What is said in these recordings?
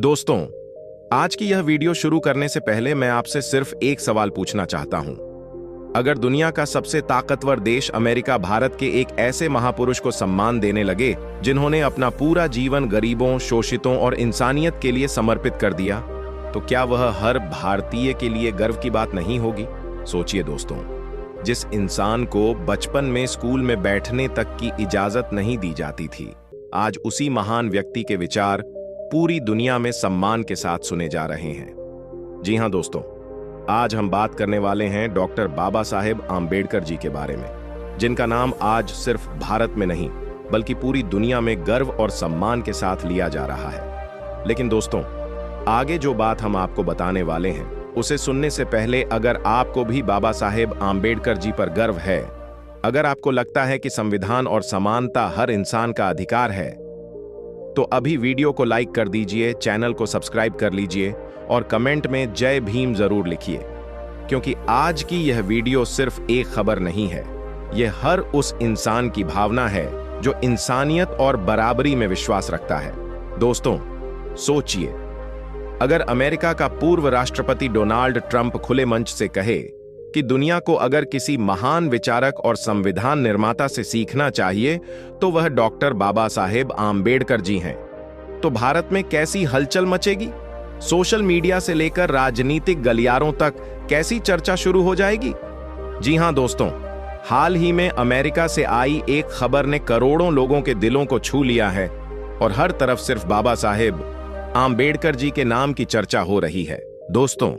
दोस्तों, आज की यह वीडियो शुरू करने से पहले मैं आपसे सिर्फ एक सवाल पूछना चाहता हूं। अगर दुनिया का सबसे ताकतवर देश अमेरिका भारत के एक ऐसे महापुरुष को सम्मान देने लगे जिन्होंने अपना पूरा जीवन गरीबों, शोषितों और इंसानियत के लिए समर्पित कर दिया, तो क्या वह हर भारतीय के लिए गर्व की बात नहीं होगी? सोचिए दोस्तों, जिस इंसान को बचपन में स्कूल में बैठने तक की इजाजत नहीं दी जाती थी, आज उसी महान व्यक्ति के विचार पूरी दुनिया में सम्मान के साथ सुने जा रहे हैं। जी हां दोस्तों, आज हम बात करने वाले हैं डॉक्टर बाबा साहेब आम्बेडकर जी के बारे में, जिनका नाम आज सिर्फ भारत में नहीं बल्कि पूरी दुनिया में गर्व और सम्मान के साथ लिया जा रहा है। लेकिन दोस्तों, आगे जो बात हम आपको बताने वाले हैं उसे सुनने से पहले अगर आपको भी बाबा साहेब आम्बेडकर जी पर गर्व है, अगर आपको लगता है कि संविधान और समानता हर इंसान का अधिकार है, तो अभी वीडियो को लाइक कर दीजिए, चैनल को सब्सक्राइब कर लीजिए और कमेंट में जय भीम जरूर लिखिए, क्योंकि आज की यह वीडियो सिर्फ एक खबर नहीं है, यह हर उस इंसान की भावना है जो इंसानियत और बराबरी में विश्वास रखता है। दोस्तों, सोचिए, अगर अमेरिका का पूर्व राष्ट्रपति डोनाल्ड ट्रंप खुले मंच से कहे कि दुनिया को अगर किसी महान विचारक और संविधान निर्माता से सीखना चाहिए तो वह डॉक्टर बाबा साहेब आम्बेडकर जी हैं, तो भारत में कैसी हलचल मचेगी? सोशल मीडिया से लेकर राजनीतिक गलियारों तक कैसी चर्चा शुरू हो जाएगी? जी हां दोस्तों, हाल ही में अमेरिका से आई एक खबर ने करोड़ों लोगों के दिलों को छू लिया है और हर तरफ सिर्फ बाबा साहेब आम्बेडकर जी के नाम की चर्चा हो रही है। दोस्तों,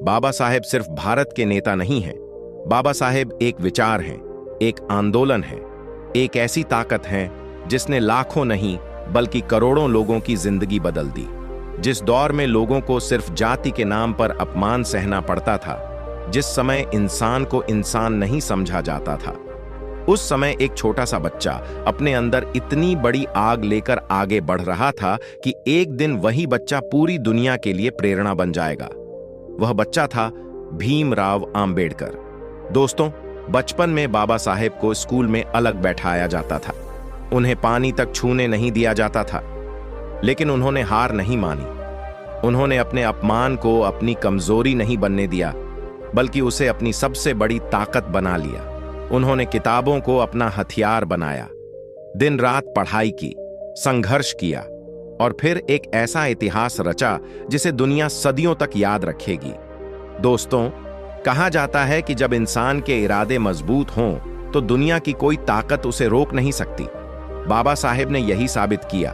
बाबा साहेब सिर्फ भारत के नेता नहीं हैं, बाबा साहेब एक विचार हैं, एक आंदोलन है, एक ऐसी ताकत है जिसने लाखों नहीं बल्कि करोड़ों लोगों की जिंदगी बदल दी। जिस दौर में लोगों को सिर्फ जाति के नाम पर अपमान सहना पड़ता था, जिस समय इंसान को इंसान नहीं समझा जाता था, उस समय एक छोटा सा बच्चा अपने अंदर इतनी बड़ी आग लेकर आगे बढ़ रहा था कि एक दिन वही बच्चा पूरी दुनिया के लिए प्रेरणा बन जाएगा। वह बच्चा था भीमराव आम्बेडकर। दोस्तों, बचपन में बाबा साहेब को स्कूल में अलग बैठाया जाता था, उन्हें पानी तक छूने नहीं दिया जाता था, लेकिन उन्होंने हार नहीं मानी। उन्होंने अपने अपमान को अपनी कमजोरी नहीं बनने दिया, बल्कि उसे अपनी सबसे बड़ी ताकत बना लिया। उन्होंने किताबों को अपना हथियार बनाया, दिन रात पढ़ाई की, संघर्ष किया और फिर एक ऐसा इतिहास रचा जिसे दुनिया सदियों तक याद रखेगी। दोस्तों, कहा जाता है कि जब इंसान के इरादे मजबूत हों तो दुनिया की कोई ताकत उसे रोक नहीं सकती। बाबा साहेब ने यही साबित किया।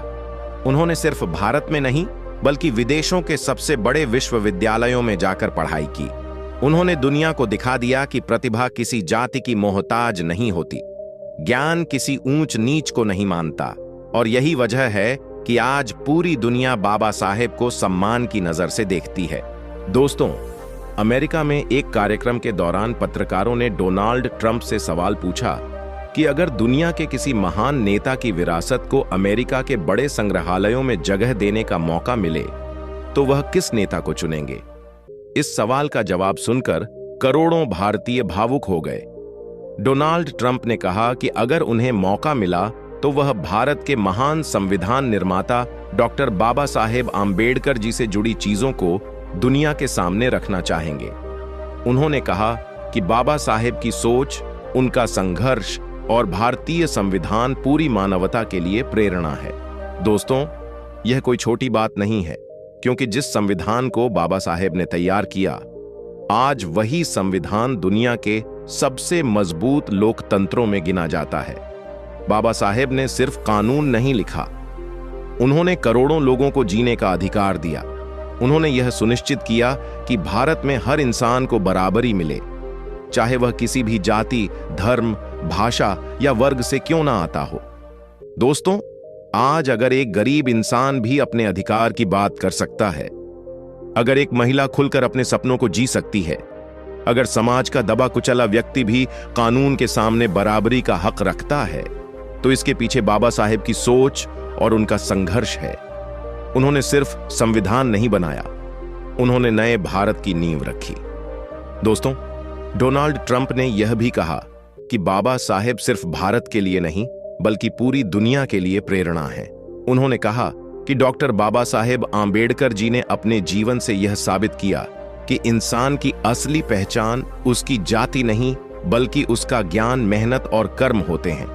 उन्होंने सिर्फ भारत में नहीं बल्कि विदेशों के सबसे बड़े विश्वविद्यालयों में जाकर पढ़ाई की। उन्होंने दुनिया को दिखा दिया कि प्रतिभा किसी जाति की मोहताज नहीं होती, ज्ञान किसी ऊंच नीच को नहीं मानता, और यही वजह है कि आज पूरी दुनिया बाबा साहेब को सम्मान की नजर से देखती है। दोस्तों, अमेरिका में एक कार्यक्रम के दौरान पत्रकारों ने डोनाल्ड ट्रंप से सवाल पूछा कि अगर दुनिया के किसी महान नेता की विरासत को अमेरिका के बड़े संग्रहालयों में जगह देने का मौका मिले तो वह किस नेता को चुनेंगे? इस सवाल का जवाब सुनकर करोड़ों भारतीय भावुक हो गए। डोनाल्ड ट्रंप ने कहा कि अगर उन्हें मौका मिला तो वह भारत के महान संविधान निर्माता डॉक्टर बाबा साहेब आम्बेडकर जी से जुड़ी चीजों को दुनिया के सामने रखना चाहेंगे। उन्होंने कहा कि बाबा साहेब की सोच, उनका संघर्ष और भारतीय संविधान पूरी मानवता के लिए प्रेरणा है। दोस्तों, यह कोई छोटी बात नहीं है, क्योंकि जिस संविधान को बाबा साहेब ने तैयार किया, आज वही संविधान दुनिया के सबसे मजबूत लोकतंत्रों में गिना जाता है। बाबा साहेब ने सिर्फ कानून नहीं लिखा, उन्होंने करोड़ों लोगों को जीने का अधिकार दिया। उन्होंने यह सुनिश्चित किया कि भारत में हर इंसान को बराबरी मिले, चाहे वह किसी भी जाति, धर्म, भाषा या वर्ग से क्यों ना आता हो। दोस्तों, आज अगर एक गरीब इंसान भी अपने अधिकार की बात कर सकता है, अगर एक महिला खुलकर अपने सपनों को जी सकती है, अगर समाज का दबा कुचला व्यक्ति भी कानून के सामने बराबरी का हक रखता है, तो इसके पीछे बाबा साहेब की सोच और उनका संघर्ष है। उन्होंने सिर्फ संविधान नहीं बनाया, उन्होंने नए भारत की नींव रखी। दोस्तों, डोनाल्ड ट्रंप ने यह भी कहा कि बाबा साहेब सिर्फ भारत के लिए नहीं बल्कि पूरी दुनिया के लिए प्रेरणा है। उन्होंने कहा कि डॉक्टर बाबा साहेब आंबेडकर जी ने अपने जीवन से यह साबित किया कि इंसान की असली पहचान उसकी जाति नहीं बल्कि उसका ज्ञान, मेहनत और कर्म होते हैं।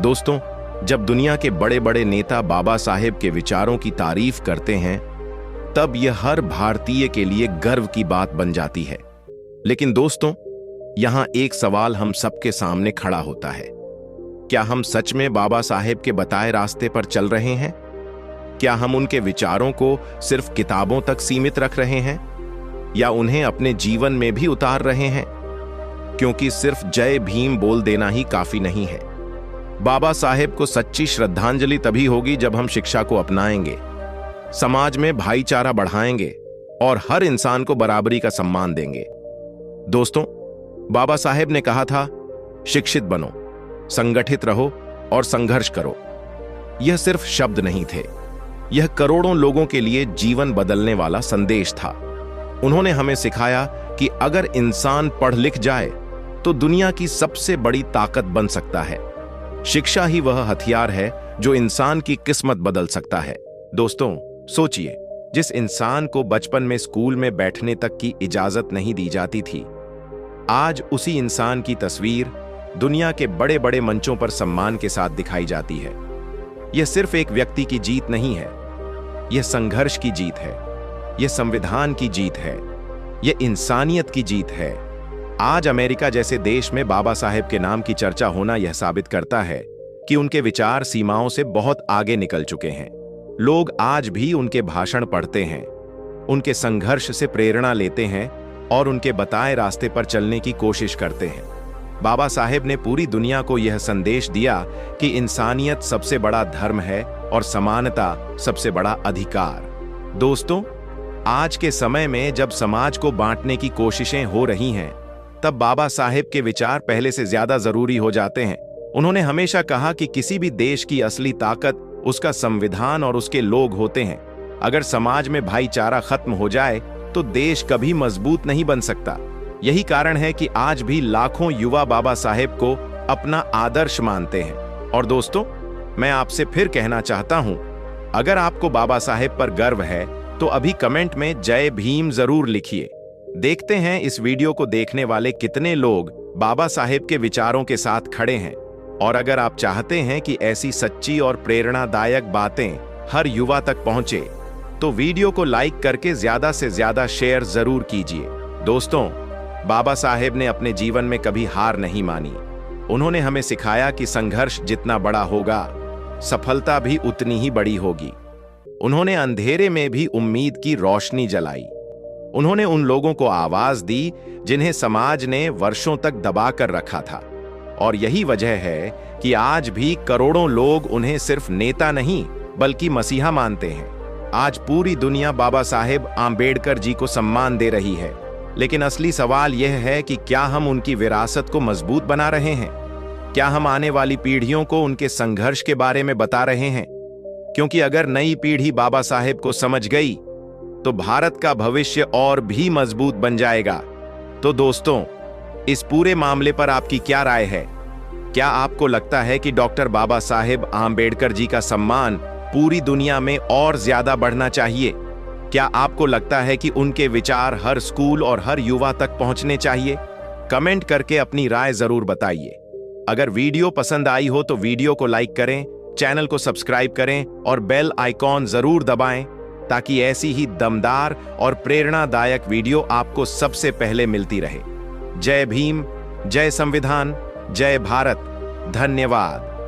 दोस्तों, जब दुनिया के बड़े बड़े नेता बाबा साहेब के विचारों की तारीफ करते हैं तब यह हर भारतीय के लिए गर्व की बात बन जाती है। लेकिन दोस्तों, यहां एक सवाल हम सबके सामने खड़ा होता है। क्या हम सच में बाबा साहेब के बताए रास्ते पर चल रहे हैं? क्या हम उनके विचारों को सिर्फ किताबों तक सीमित रख रहे हैं या उन्हें अपने जीवन में भी उतार रहे हैं? क्योंकि सिर्फ जय भीम बोल देना ही काफी नहीं है। बाबा साहेब को सच्ची श्रद्धांजलि तभी होगी जब हम शिक्षा को अपनाएंगे, समाज में भाईचारा बढ़ाएंगे और हर इंसान को बराबरी का सम्मान देंगे। दोस्तों, बाबा साहेब ने कहा था, शिक्षित बनो, संगठित रहो और संघर्ष करो। यह सिर्फ शब्द नहीं थे, यह करोड़ों लोगों के लिए जीवन बदलने वाला संदेश था। उन्होंने हमें सिखाया कि अगर इंसान पढ़ लिख जाए तो दुनिया की सबसे बड़ी ताकत बन सकता है। शिक्षा ही वह हथियार है जो इंसान की किस्मत बदल सकता है। दोस्तों, सोचिए, जिस इंसान को बचपन में स्कूल में बैठने तक की इजाजत नहीं दी जाती थी, आज उसी इंसान की तस्वीर दुनिया के बड़े बड़े मंचों पर सम्मान के साथ दिखाई जाती है। यह सिर्फ एक व्यक्ति की जीत नहीं है, यह संघर्ष की जीत है, यह संविधान की जीत है, यह इंसानियत की जीत है। आज अमेरिका जैसे देश में बाबा साहेब के नाम की चर्चा होना यह साबित करता है कि उनके विचार सीमाओं से बहुत आगे निकल चुके हैं। लोग आज भी उनके भाषण पढ़ते हैं, उनके संघर्ष से प्रेरणा लेते हैं और उनके बताए रास्ते पर चलने की कोशिश करते हैं। बाबा साहेब ने पूरी दुनिया को यह संदेश दिया कि इंसानियत सबसे बड़ा धर्म है और समानता सबसे बड़ा अधिकार। दोस्तों, आज के समय में जब समाज को बांटने की कोशिशें हो रही हैं, तब बाबा साहेब के विचार पहले से ज्यादा जरूरी हो जाते हैं। उन्होंने हमेशा कहा कि किसी भी देश की असली ताकत उसका संविधान और उसके लोग होते हैं। अगर समाज में भाईचारा खत्म हो जाए तो देश कभी मजबूत नहीं बन सकता। यही कारण है कि आज भी लाखों युवा बाबा साहेब को अपना आदर्श मानते हैं। और दोस्तों, मैं आपसे फिर कहना चाहता हूं, अगर आपको बाबा साहेब पर गर्व है तो अभी कमेंट में जय भीम जरूर लिखिए। देखते हैं इस वीडियो को देखने वाले कितने लोग बाबा साहेब के विचारों के साथ खड़े हैं। और अगर आप चाहते हैं कि ऐसी सच्ची और प्रेरणादायक बातें हर युवा तक पहुंचे तो वीडियो को लाइक करके ज्यादा से ज्यादा शेयर जरूर कीजिए। दोस्तों, बाबा साहेब ने अपने जीवन में कभी हार नहीं मानी। उन्होंने हमें सिखाया कि संघर्ष जितना बड़ा होगा, सफलता भी उतनी ही बड़ी होगी। उन्होंने अंधेरे में भी उम्मीद की रोशनी जलाई। उन्होंने उन लोगों को आवाज दी जिन्हें समाज ने वर्षों तक दबा कर रखा था। और यही वजह है कि आज भी करोड़ों लोग उन्हें सिर्फ नेता नहीं बल्कि मसीहा मानते हैं। आज पूरी दुनिया बाबा साहेब आंबेडकर जी को सम्मान दे रही है। लेकिन असली सवाल यह है कि क्या हम उनकी विरासत को मजबूत बना रहे हैं? क्या हम आने वाली पीढ़ियों को उनके संघर्ष के बारे में बता रहे हैं? क्योंकि अगर नई पीढ़ी बाबा साहेब को समझ गई तो भारत का भविष्य और भी मजबूत बन जाएगा। तो दोस्तों, इस पूरे मामले पर आपकी क्या राय है? क्या आपको लगता है कि डॉक्टर बाबा साहेब आंबेडकर जी का सम्मान पूरी दुनिया में और ज्यादा बढ़ना चाहिए? क्या आपको लगता है कि उनके विचार हर स्कूल और हर युवा तक पहुंचने चाहिए? कमेंट करके अपनी राय जरूर बताइए। अगर वीडियो पसंद आई हो तो वीडियो को लाइक करें, चैनल को सब्सक्राइब करें और बेल आइकॉन जरूर दबाएं ताकि ऐसी ही दमदार और प्रेरणादायक वीडियो आपको सबसे पहले मिलती रहे। जय भीम, जय संविधान, जय भारत। धन्यवाद।